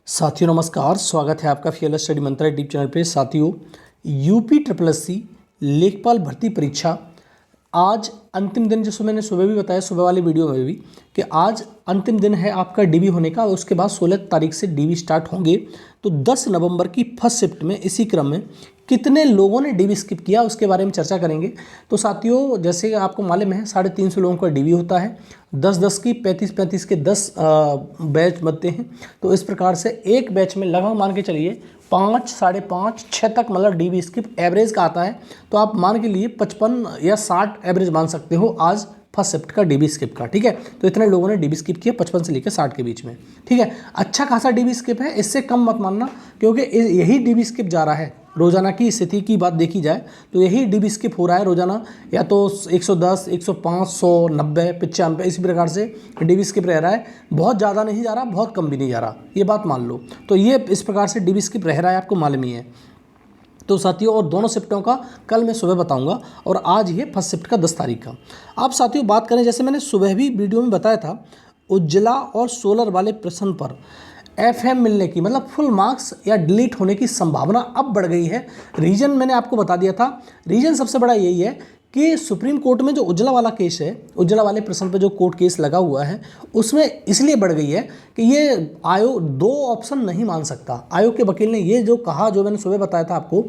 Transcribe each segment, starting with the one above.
साथियों नमस्कार, स्वागत है आपका फीएलएस स्टडी मंत्रा यूट्यूब चैनल पे। साथियों, यूपी ट्रिपल एस सी लेखपाल भर्ती परीक्षा आज अंतिम दिन, जैसे मैंने सुबह भी बताया, सुबह वाली वीडियो में भी, कि आज अंतिम दिन है आपका डीबी होने का। उसके बाद 16 तारीख से डीबी स्टार्ट होंगे। तो 10 नवंबर की फर्स्ट शिफ्ट में इसी क्रम में कितने लोगों ने डीबी स्किप किया उसके बारे में चर्चा करेंगे। तो साथियों, जैसे आपको मालूम है 350 लोगों का डीबी होता है, 10-10 की 35-35 के 10 बैच बनते हैं। तो इस प्रकार से एक बैच में लगभग मान के चलिए 5, 5.5, 6 तक मतलब डीबी स्किप एवरेज का आता है। तो आप मान के लिए 55 या 60 एवरेज मान सकते हो आज फर्स्ट शिफ्ट का डीबी स्किप का। ठीक है, तो इतने लोगों ने डीबी स्किप किया 55 से लेकर 60 के बीच में। ठीक है, अच्छा खासा डीबी स्किप है, इससे कम मत मानना, क्योंकि यही डीबी स्किप जा रहा है। रोजाना की स्थिति की बात देखी जाए तो यही डीबी स्किप हो रहा है रोजाना, या तो 110, 105, 100, 90, 95 इसी प्रकार से डीबी स्किप रह रहा है। बहुत ज़्यादा नहीं जा रहा, बहुत कम भी नहीं जा रहा, ये बात मान लो। तो ये इस प्रकार से डीबी स्किप रह रहा है, आपको मालूम ही है। तो साथियों, और दोनों शिफ्टों का कल मैं सुबह बताऊंगा, और आज ये फर्स्ट शिफ्ट का 10 तारीख का। अब साथियों बात करें, जैसे मैंने सुबह भी वीडियो में बताया था, उज्ज्वला और सोलर वाले प्रश्न पर एफएम मिलने की मतलब फुल मार्क्स या डिलीट होने की संभावना अब बढ़ गई है। रीजन मैंने आपको बता दिया था। रीजन सबसे बड़ा यही है कि सुप्रीम कोर्ट में जो उज्ज्वला वाला केस है, उज्ज्वला वाले प्रश्न पर जो कोर्ट केस लगा हुआ है, उसमें इसलिए बढ़ गई है कि ये आयोग 2 ऑप्शन नहीं मान सकता। आयोग के वकील ने ये जो कहा, जो मैंने सुबह बताया था आपको,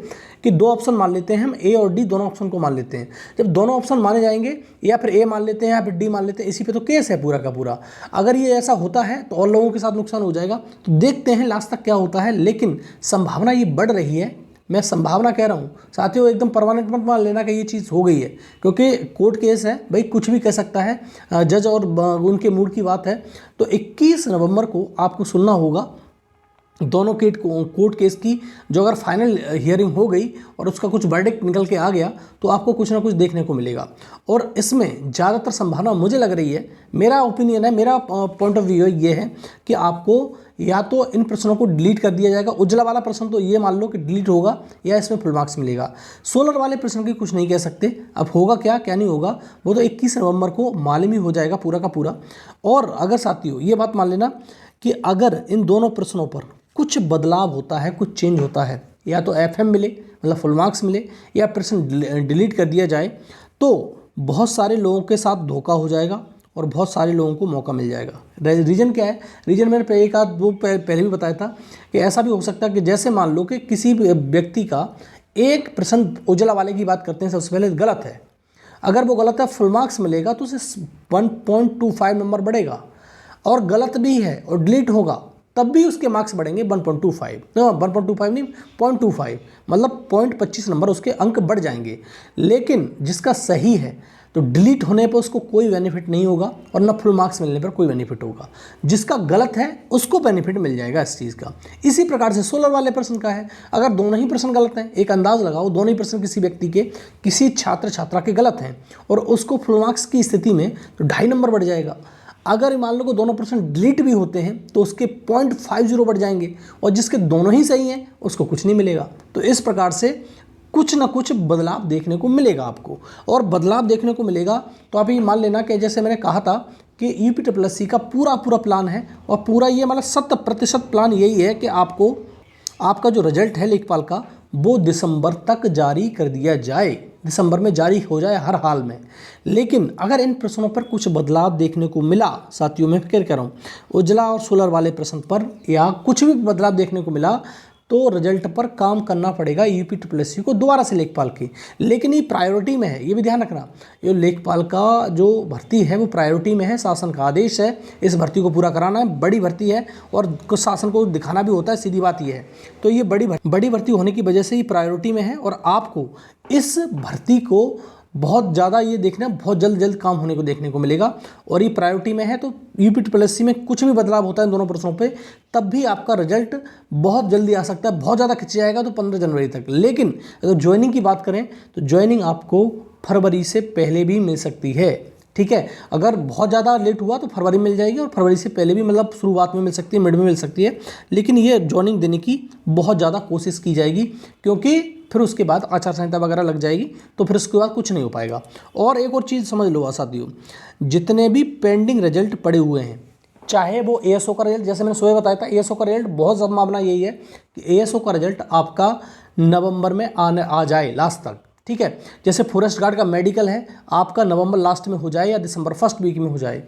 कि 2 ऑप्शन मान लेते हैं हम, ए और डी दोनों ऑप्शन को मान लेते हैं। जब दोनों ऑप्शन माने जाएंगे, या फिर ए मान लेते हैं या फिर डी मान लेते हैं, इसी पे तो केस है पूरा का पूरा। अगर ये ऐसा होता है तो और लोगों के साथ नुकसान हो जाएगा। तो देखते हैं लास्ट तक क्या होता है, लेकिन संभावना ये बढ़ रही है। मैं संभावना कह रहा हूँ साथियों, एकदम परमानेंट मत मान लेना कि ये चीज़ हो गई है, क्योंकि कोर्ट केस है भाई, कुछ भी कह सकता है, जज और उनके मूड की बात है। तो 21 नवंबर को आपको सुनना होगा दोनों कोर्ट केस की, जो अगर फाइनल हियरिंग हो गई और उसका कुछ वर्डिक्ट निकल के आ गया तो आपको कुछ ना कुछ देखने को मिलेगा। और इसमें ज़्यादातर संभावना मुझे लग रही है, मेरा ओपिनियन है, मेरा पॉइंट ऑफ व्यू ये है कि आपको या तो इन प्रश्नों को डिलीट कर दिया जाएगा। उज्ज्वला वाला प्रश्न तो ये मान लो कि डिलीट होगा, या इसमें फुल मार्क्स मिलेगा। सोलर वाले प्रश्न की कुछ नहीं कह सकते, अब होगा क्या क्या नहीं होगा वो तो 21 नवंबर को मालूम ही हो जाएगा पूरा का पूरा। और अगर साथियों ये बात मान लेना कि अगर इन दोनों प्रश्नों पर कुछ बदलाव होता है, कुछ चेंज होता है, या तो एफएम मिले मतलब फुल मार्क्स मिले, या प्रश्न डिलीट कर दिया जाए, तो बहुत सारे लोगों के साथ धोखा हो जाएगा और बहुत सारे लोगों को मौका मिल जाएगा। रीज़न क्या है? रीज़न मैंने एक आध वो पहले भी बताया था कि ऐसा भी हो सकता है कि जैसे मान लो कि किसी व्यक्ति का एक प्रश्न, उज्ज्वला वाले की बात करते हैं, सबसे पहले गलत है। अगर वो गलत है, फुल मार्क्स मिलेगा तो उसे 1.25 नंबर बढ़ेगा, और गलत भी है और डिलीट होगा तब भी उसके मार्क्स बढ़ेंगे 1.25, 1.25 नहीं 0.25, मतलब 0.25 नंबर उसके अंक बढ़ जाएंगे। लेकिन जिसका सही है तो डिलीट होने पर उसको कोई बेनिफिट नहीं होगा, और ना फुल मार्क्स मिलने पर कोई बेनिफिट होगा। जिसका गलत है उसको बेनिफिट मिल जाएगा इस चीज़ का। इसी प्रकार से सोलर वाले प्रश्न का है, अगर दोनों ही प्रश्न गलत हैं, एक अंदाज लगाओ, दोनों ही प्रश्न किसी व्यक्ति के, किसी छात्र छात्रा के गलत हैं, और उसको फुल मार्क्स की स्थिति में तो 2.5 नंबर बढ़ जाएगा। अगर मान लो कि दोनों प्रश्न डिलीट भी होते हैं तो उसके 0.50 बढ़ जाएंगे, और जिसके दोनों ही सही हैं उसको कुछ नहीं मिलेगा। तो इस प्रकार से कुछ ना कुछ बदलाव देखने को मिलेगा आपको, और बदलाव देखने को मिलेगा तो आप ये मान लेना कि जैसे मैंने कहा था कि यूपी ट्रिपल एस सी का पूरा प्लान है, और पूरा ये मतलब 100% प्लान यही है कि आपको आपका जो रिजल्ट है लेखपाल का वो दिसंबर तक जारी कर दिया जाए, दिसंबर में जारी हो जाए हर हाल में। लेकिन अगर इन प्रश्नों पर कुछ बदलाव देखने को मिला, साथियों मैं फिर कह रहा हूँ, उज्ज्वला और सोलर वाले प्रश्न पर या कुछ भी बदलाव देखने को मिला, तो रिजल्ट पर काम करना पड़ेगा यूपी ट्रिपल एस सी को दोबारा से लेखपाल की। लेकिन ये प्रायोरिटी में है, ये भी ध्यान रखना, ये लेखपाल का जो भर्ती है वो प्रायोरिटी में है, शासन का आदेश है, इस भर्ती को पूरा कराना है, बड़ी भर्ती है और कुछ शासन को दिखाना भी होता है, सीधी बात ये है। तो ये बड़ी भर्ती होने की वजह से ही प्रायोरिटी में है, और आपको इस भर्ती को बहुत ज़्यादा ये देखना, बहुत जल्द काम होने को देखने को मिलेगा, और ये प्रायोरिटी में है। तो यूपी ट्रिपल एस सी में कुछ भी बदलाव होता है दोनों प्रश्नों पे, तब भी आपका रिजल्ट बहुत जल्दी आ सकता है, बहुत ज़्यादा खिंच जाएगा तो 15 जनवरी तक। लेकिन अगर ज्वाइनिंग की बात करें तो ज्वाइनिंग आपको फरवरी से पहले भी मिल सकती है। ठीक है, अगर बहुत ज़्यादा लेट हुआ तो फरवरी मिल जाएगी, और फरवरी से पहले भी मतलब शुरुआत में मिल सकती है, मिड में मिल सकती है। लेकिन ये ज्वाइनिंग देने की बहुत ज़्यादा कोशिश की जाएगी, क्योंकि फिर उसके बाद आचार संहिता वगैरह लग जाएगी, तो फिर उसके बाद कुछ नहीं हो पाएगा। और एक और चीज़ समझ लो साथियों, जितने भी पेंडिंग रिजल्ट पड़े हुए हैं चाहे वो एएसओ का रिजल्ट, जैसे मैंने सुबह बताया था, एएसओ का रिजल्ट बहुत संभावना यही है कि एएसओ का रिजल्ट आपका नवंबर में आ जाए लास्ट तक, ठीक है। जैसे फॉरेस्ट गार्ड का मेडिकल है, आपका नवंबर लास्ट में हो जाए या दिसंबर फर्स्ट वीक में हो जाए।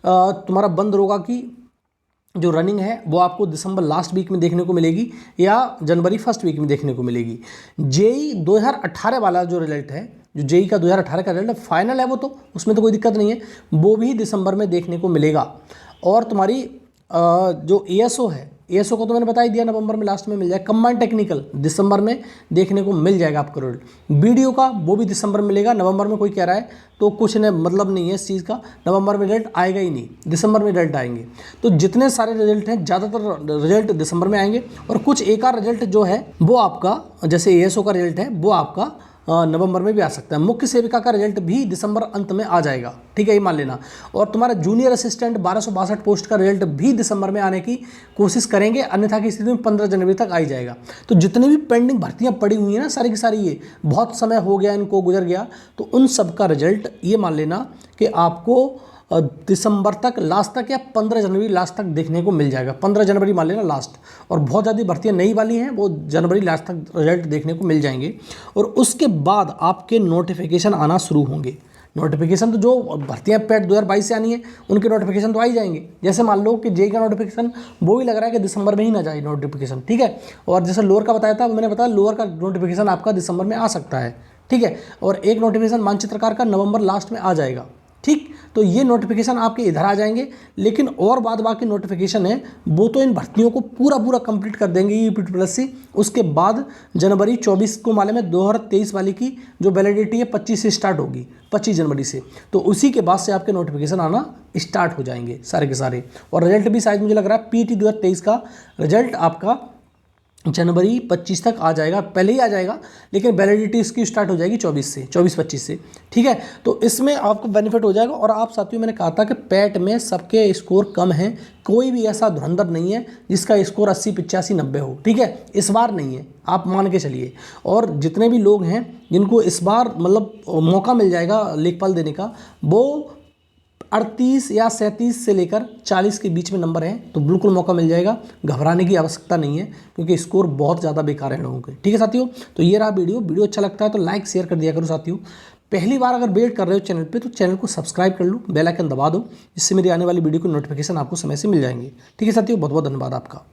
तुम्हारा बंद दरोगा की जो रनिंग है वो आपको दिसंबर लास्ट वीक में देखने को मिलेगी या जनवरी फर्स्ट वीक में देखने को मिलेगी। जेई 2018 वाला जो रिजल्ट है, जो जेई का 2018 का रिजल्ट फाइनल है, वो तो उसमें तो कोई दिक्कत नहीं है, वो भी दिसंबर में देखने को मिलेगा। और तुम्हारी जो एएसओ है, एएसओ को तो मैंने बता ही दिया, नवंबर में लास्ट में मिल जाएगा। कंबाइंड टेक्निकल दिसंबर में देखने को मिल जाएगा आपका रिजल्ट। वीडियो का वो भी दिसंबर में मिलेगा। नवंबर में कोई कह रहा है तो कुछ ने मतलब नहीं है इस चीज़ का, नवंबर में रिजल्ट आएगा ही नहीं, दिसंबर में रिजल्ट आएंगे। तो जितने सारे रिजल्ट हैं ज़्यादातर रिजल्ट दिसंबर में आएंगे, और कुछ एक आध रिजल्ट जो है वो आपका, जैसे एएसओ का रिजल्ट है वो आपका नवंबर में भी आ सकता है। मुख्य सेविका का रिजल्ट भी दिसंबर अंत में आ जाएगा, ठीक है, ये मान लेना। और तुम्हारा जूनियर असिस्टेंट 1262 पोस्ट का रिजल्ट भी दिसंबर में आने की कोशिश करेंगे, अन्यथा की स्थिति में 15 जनवरी तक आ ही जाएगा। तो जितनी भी पेंडिंग भर्तियां पड़ी हुई हैं ना, सारी की सारी, ये बहुत समय हो गया इनको, गुजर गया, तो उन सब का रिजल्ट ये मान लेना कि आपको दिसंबर तक लास्ट तक या 15 जनवरी लास्ट तक देखने को मिल जाएगा। 15 जनवरी मान लेना लास्ट। और बहुत ज़्यादा भर्तियाँ नई वाली हैं, वो जनवरी लास्ट तक रिजल्ट देखने को मिल जाएंगे। और उसके बाद आपके नोटिफिकेशन आना शुरू होंगे। नोटिफिकेशन तो जो भर्तियाँ पेट 2022 से आनी है उनके नोटिफिकेशन तो आ ही जाएंगे। जैसे मान लो कि जेई का नोटिफिकेशन वो भी लग रहा है कि दिसंबर में ही ना जाए नोटिफिकेशन, ठीक है। और जैसे लोअर का बताया था, मैंने बताया लोअर का नोटिफिकेशन आपका दिसंबर में आ सकता है, ठीक है। और एक नोटिफिकेशन मानचित्रकार का नवंबर लास्ट में आ जाएगा, ठीक। तो ये नोटिफिकेशन आपके इधर आ जाएंगे। लेकिन और बाद बाकी नोटिफिकेशन है वो तो इन भर्तियों को पूरा कंप्लीट कर देंगे यूपी। उसके बाद जनवरी 24 को मालूम है 2023 वाली की जो वैलिडिटी है 25 से स्टार्ट होगी, 25 जनवरी से। तो उसी के बाद से आपके नोटिफिकेशन आना स्टार्ट हो जाएंगे सारे के सारे। और रिजल्ट भी शायद मुझे लग रहा है पीटी 2023 का रिजल्ट आपका जनवरी 25 तक आ जाएगा, पहले ही आ जाएगा, लेकिन वैलिडिटी इसकी स्टार्ट हो जाएगी 24-25 से, ठीक है। तो इसमें आपको बेनिफिट हो जाएगा। और आप साथियों, मैंने कहा था कि पैट में सबके स्कोर कम हैं, कोई भी ऐसा धुरंधर नहीं है जिसका स्कोर 80, 85, 90 हो, ठीक है। इस बार नहीं है, आप मान के चलिए। और जितने भी लोग हैं जिनको इस बार मतलब मौका मिल जाएगा लेखपाल देने का, वो 38 या 37 से लेकर 40 के बीच में नंबर हैं, तो बिल्कुल मौका मिल जाएगा। घबराने की आवश्यकता नहीं है, क्योंकि स्कोर बहुत ज़्यादा बेकार है लोगों के, ठीक है साथियों। तो ये रहा वीडियो अच्छा लगता है तो लाइक शेयर कर दिया करो साथियों। पहली बार अगर वेट कर रहे हो चैनल पे तो चैनल को सब्सक्राइब कर लो, बेल आइकन दबा दो, जिससे मेरी आने वाली वीडियो की नोटिफिकेशन आपको समय से मिल जाएंगे, ठीक है साथियों। बहुत बहुत धन्यवाद आपका।